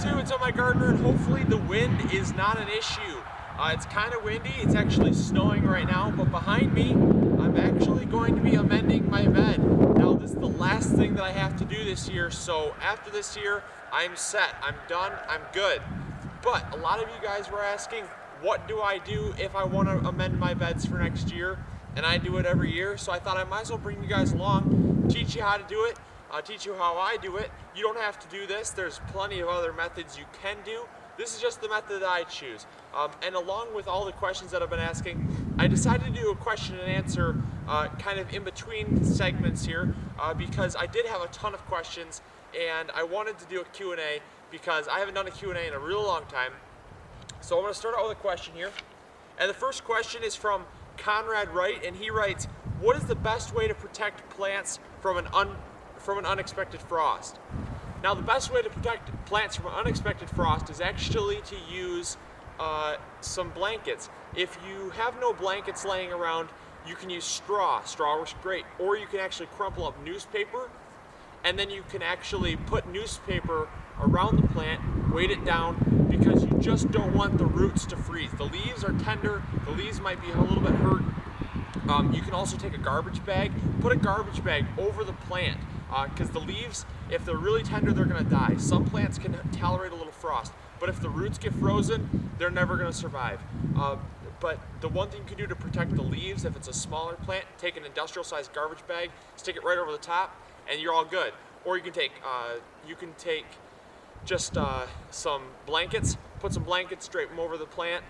2, it's MIgardener, and hopefully the wind is not an issue. It's kind of windy, it's actually snowing right now, but behind me, I'm actually going to be amending my bed. Now this is the last thing that I have to do this year, so after this year, I'm set, I'm done, I'm good. But a lot of you guys were asking, what do I do if I want to amend my beds for next year? And I do it every year, so I thought I might as well bring you guys along, teach you how to do it, teach you how I do it. You don't have to do this, there's plenty of other methods you can do. This is just the method that I choose. And along with all the questions that I've been asking, I decided to do a question and answer kind of in between segments here because I did have a ton of questions and I wanted to do a Q&A because I haven't done a Q&A in a real long time. So I'm going to start out with a question here. And the first question is from Conrad Wright, and he writes, what is the best way to protect plants from an unexpected frost? Now the best way to protect plants from unexpected frost is actually to use some blankets. If you have no blankets laying around, you can use straw. Straw works great. Or you can actually crumple up newspaper, and then you can actually put newspaper around the plant, weight it down, because you just don't want the roots to freeze. The leaves are tender, the leaves might be a little bit hurt. You can also take a garbage bag, put a garbage bag over the plant, because the leaves, if they're really tender, they're going to die. Some plants can tolerate a little frost, but if the roots get frozen, they're never going to survive. But the one thing you can do to protect the leaves, if it's a smaller plant, take an industrial sized garbage bag, stick it right over the top, and you're all good. Or you can take just some blankets, put some blankets, drape them over the plant,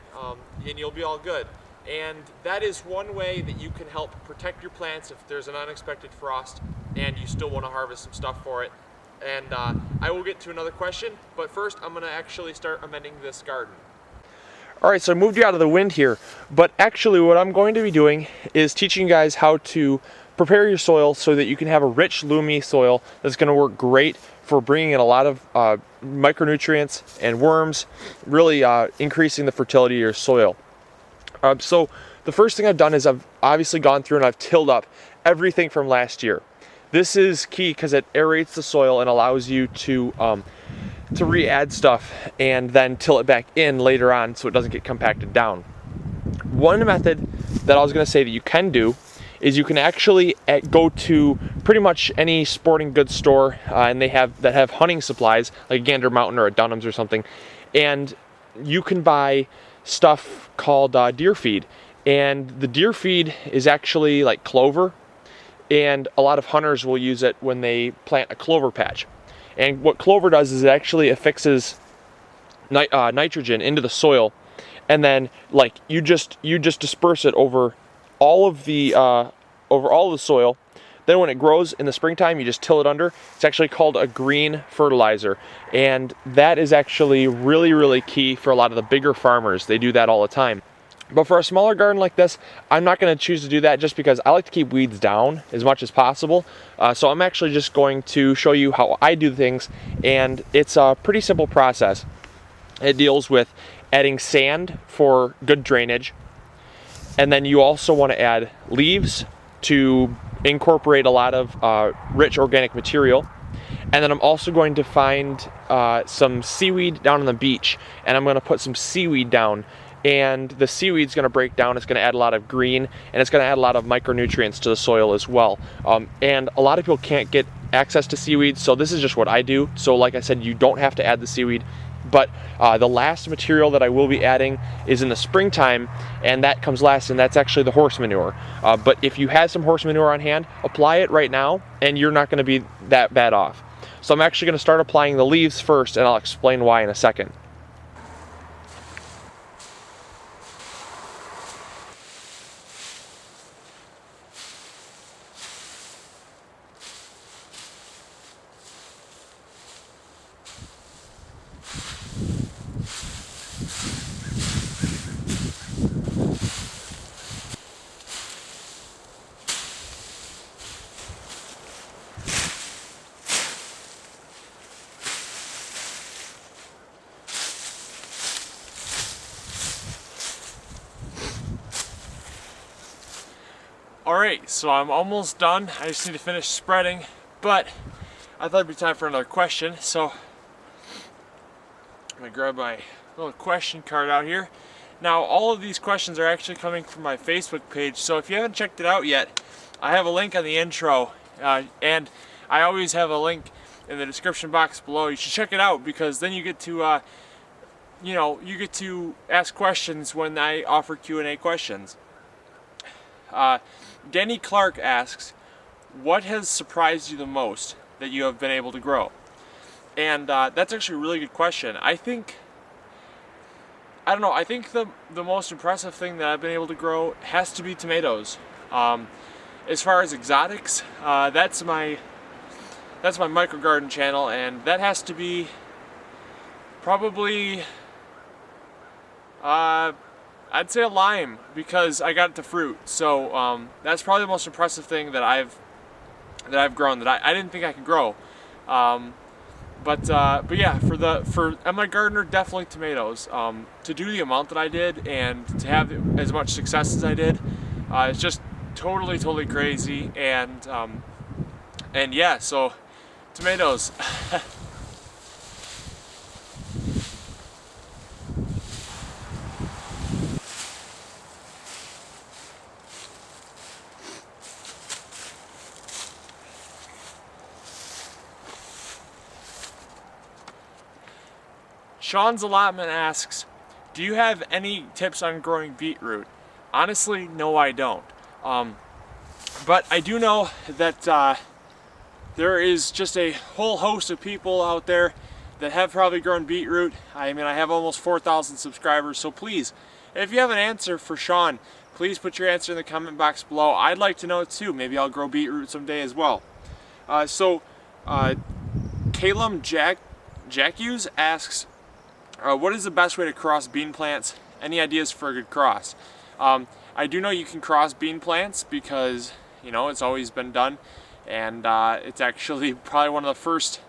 and you'll be all good. And that is one way that you can help protect your plants if there's an unexpected frost and you still want to harvest some stuff for it. And I will get to another question, but first I'm going to actually start amending this garden. Alright, so I moved you out of the wind here, but actually what I'm going to be doing is teaching you guys how to prepare your soil so that you can have a rich, loomy soil that's going to work great for bringing in a lot of micronutrients and worms, really increasing the fertility of your soil. So the first thing I've done is I've obviously gone through and I've tilled up everything from last year. This is key because it aerates the soil and allows you to re-add stuff and then till it back in later on so it doesn't get compacted down. One method that I was going to say that you can do is you can actually go to pretty much any sporting goods store and they have hunting supplies like a Gander Mountain or a Dunham's or something, and you can buy stuff called deer feed, and the deer feed is actually like clover, and a lot of hunters will use it when they plant a clover patch. And what clover does is it actually affixes nitrogen into the soil, and then like you just disperse it over all of the soil. Then when it grows in the springtime, you just till it under. It's actually called a green fertilizer, and that is actually really, really key for a lot of the bigger farmers. They do that all the time. But for a smaller garden like this, I'm not going to choose to do that just because I like to keep weeds down as much as possible. So I'm actually just going to show you how I do things, and it's a pretty simple process. It deals with adding sand for good drainage, and then you also want to add leaves to incorporate a lot of rich organic material. And then I'm also going to find some seaweed down on the beach, and I'm going to put some seaweed down, and the seaweed's going to break down. It's going to add a lot of green, and it's going to add a lot of micronutrients to the soil as well. And a lot of people can't get access to seaweed, so this is just what I do. So like I said, you don't have to add the seaweed. But the last material that I will be adding is in the springtime, and that comes last, and that's actually the horse manure. But if you had some horse manure on hand, apply it right now, and you're not going to be that bad off. So I'm actually going to start applying the leaves first, and I'll explain why in a second. Alright, so I'm almost done. I just need to finish spreading, but I thought it'd be time for another question. So I'm gonna grab my little question card out here. Now, all of these questions are actually coming from my Facebook page, so if you haven't checked it out yet, I have a link on the intro, and I always have a link in the description box below. You should check it out, because then you get to, you get to ask questions when I offer Q&A questions. Denny Clark asks, what has surprised you the most that you have been able to grow? And that's actually a really good question. I think the most impressive thing that I've been able to grow has to be tomatoes. As far as exotics, that's my microgarden channel, and that has to be probably I'd say a lime, because I got it to fruit. So that's probably the most impressive thing that I've grown that I didn't think I could grow. But yeah, for MIgardener, definitely tomatoes. To do the amount that I did and to have as much success as I did, it's just totally crazy. And yeah, so tomatoes. Sean's Allotment asks, do you have any tips on growing beetroot? Honestly, no, I don't. But I do know that there is just a whole host of people out there that have probably grown beetroot. I mean, I have almost 4,000 subscribers, so please, if you have an answer for Sean, please put your answer in the comment box below. I'd like to know it too. Maybe I'll grow beetroot someday as well. Calum Jacques asks, what is the best way to cross bean plants? Any ideas for a good cross? I do know you can cross bean plants because, it's always been done, and it's actually probably one of the first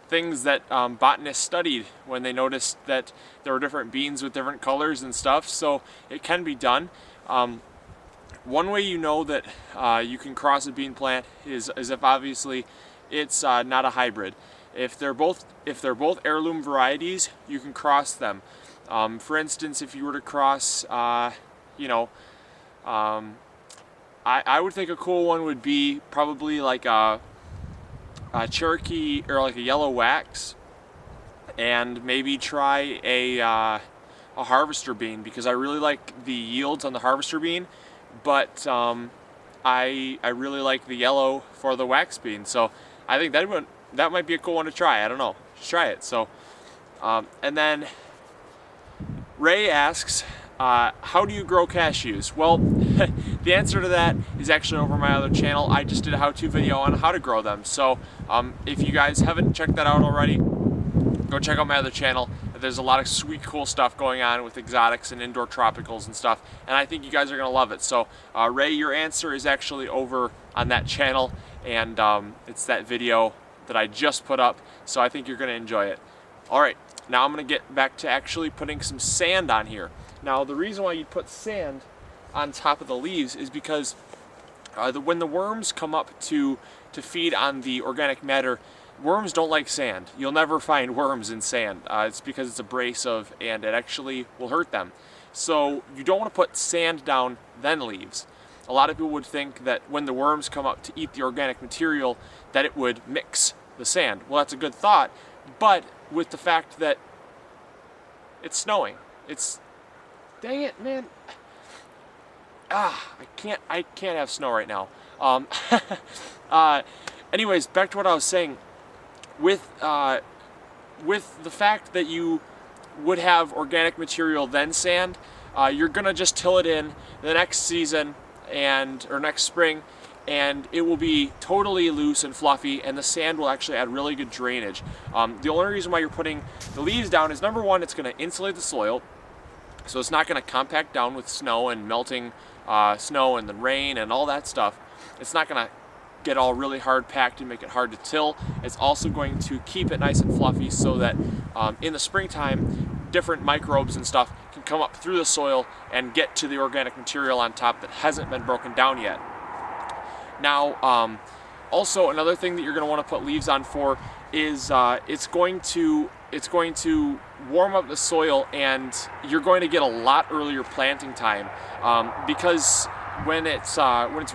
things that botanists studied when they noticed that there were different beans with different colors and stuff, so it can be done. One way you know that you can cross a bean plant is if obviously it's not a hybrid. If they're both heirloom varieties, you can cross them. For instance, if you were to cross, I would think a cool one would be probably like a Cherokee or like a yellow wax, and maybe try a harvester bean, because I really like the yields on the harvester bean, but I really like the yellow for the wax bean. So I think that might be a cool one to try. I don't know. Just try it. So, and then Ray asks, how do you grow cashews? Well, the answer to that is actually over my other channel. I just did a how-to video on how to grow them. So, if you guys haven't checked that out already, go check out my other channel. There's a lot of sweet, cool stuff going on with exotics and indoor tropicals and stuff, and I think you guys are going to love it. So, Ray, your answer is actually over on that channel, and it's that video that I just put up, so I think you're going to enjoy it. Alright, now I'm going to get back to actually putting some sand on here. Now, the reason why you put sand on top of the leaves is because when the worms come up to feed on the organic matter, worms don't like sand. You'll never find worms in sand. It's because it's abrasive and it actually will hurt them. So you don't want to put sand down, then leaves. A lot of people would think that when the worms come up to eat the organic material, that it would mix the sand. Well, that's a good thought, but with the fact that it's snowing, dang it, man. I can't have snow right now. Anyways, back to what I was saying. With the fact that you would have organic material then sand, you're gonna just till it in the next season or next spring, and it will be totally loose and fluffy, and the sand will actually add really good drainage. The only reason why you're putting the leaves down is, number one, it's going to insulate the soil, so it's not going to compact down with snow and melting snow and the rain and all that stuff. It's not going to get all really hard packed and make it hard to till. It's also going to keep it nice and fluffy so that in the springtime, different microbes and stuff can come up through the soil and get to the organic material on top that hasn't been broken down yet. Now, also another thing that you're going to want to put leaves on for is it's going to it's going to warm up the soil, and you're going to get a lot earlier planting time because when it's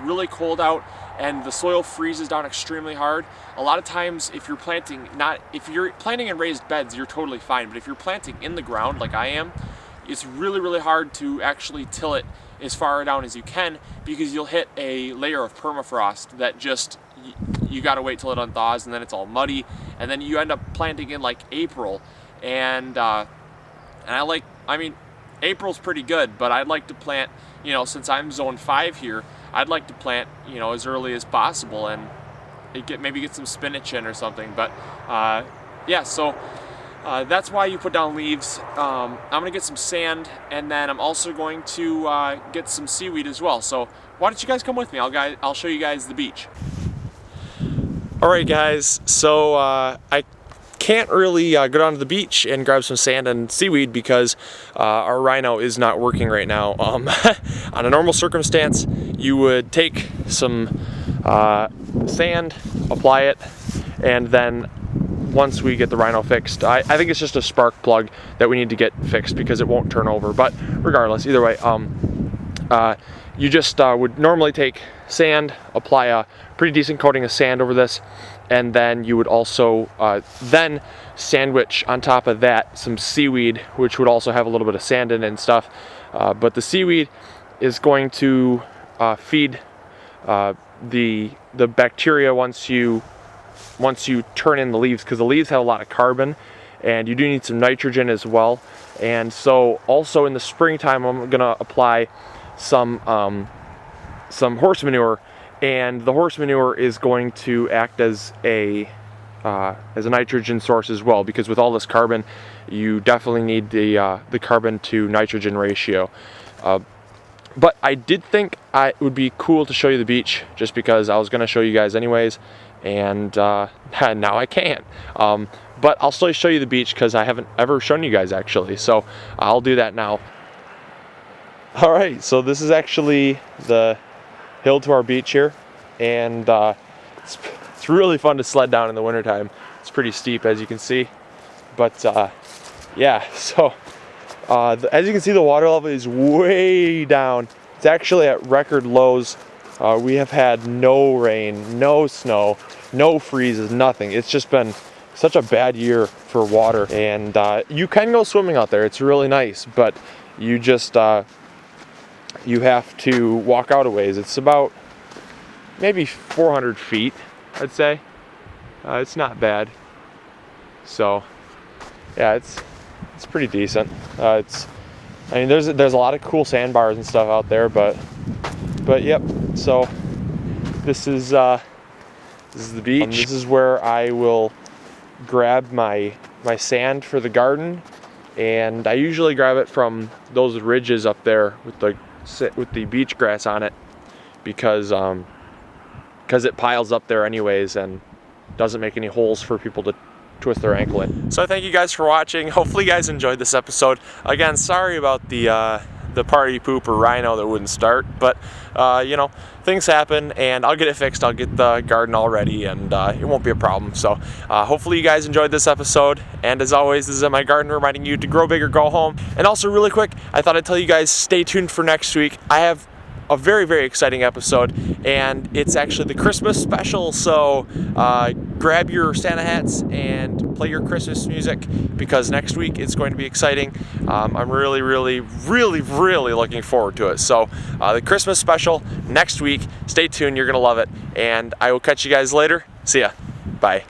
really cold out and the soil freezes down extremely hard, a lot of times if you're planting in raised beds, you're totally fine. But if you're planting in the ground like I am, it's really, really hard to actually till it as far down as you can, because you'll hit a layer of permafrost that just, you gotta wait till it unthaws, and then it's all muddy, and then you end up planting in like April, and April's pretty good, but I'd like to plant, since I'm zone 5 here, I'd like to plant, as early as possible, and maybe get some spinach in or something. But yeah, so that's why you put down leaves. I'm gonna get some sand, and then I'm also going to get some seaweed as well. So why don't you guys come with me? I'll show you guys the beach. All right, guys, so I can't really go down to the beach and grab some sand and seaweed because our rhino is not working right now. On a normal circumstance, you would take some sand, apply it, and then once we get the rhino fixed, I think it's just a spark plug that we need to get fixed because it won't turn over. But regardless, either way, you just would normally take sand, apply a pretty decent coating of sand over this, and then you would also then sandwich on top of that some seaweed, which would also have a little bit of sand in it and stuff. But the seaweed is going to feed the bacteria once you turn in the leaves, because the leaves have a lot of carbon, and you do need some nitrogen as well. And so also in the springtime, I'm gonna apply some horse manure, and the horse manure is going to act as a nitrogen source as well, because with all this carbon, you definitely need the carbon to nitrogen ratio. But I did think it would be cool to show you the beach, just because I was going to show you guys anyways, and now I can't. But I'll still show you the beach because I haven't ever shown you guys actually, so I'll do that now. All right, so this is actually the hill to our beach here, and it's really fun to sled down in the wintertime. It's pretty steep, as you can see, but yeah, so as you can see, the water level is way down. It's actually at record lows. We have had no rain, no snow, no freezes, nothing. It's just been such a bad year for water, and you can go swimming out there. It's really nice, but you just you have to walk out a ways. It's about maybe 400 feet, I'd say. It's not bad. So yeah, it's pretty decent. There's a lot of cool sandbars and stuff out there, but yep. So this is the beach. This is where I will grab my sand for the garden, and I usually grab it from those ridges up there with the beach grass on it, because it piles up there anyways and doesn't make any holes for people to twist their ankle in. So thank you guys for watching. Hopefully you guys enjoyed this episode. Again, sorry about the party pooper rhino that wouldn't start, but things happen, and I'll get it fixed. I'll get the garden all ready, and it won't be a problem. So hopefully you guys enjoyed this episode, and as always, this is MIgardener reminding you to grow big or go home. And also really quick, I thought I'd tell you guys, stay tuned for next week. I have a very, very exciting episode, and it's actually the Christmas special, so grab your Santa hats and play your Christmas music, because next week it's going to be exciting. I'm really, really, really, really looking forward to it. So the Christmas special next week, stay tuned, you're gonna love it, and I will catch you guys later. See ya. Bye.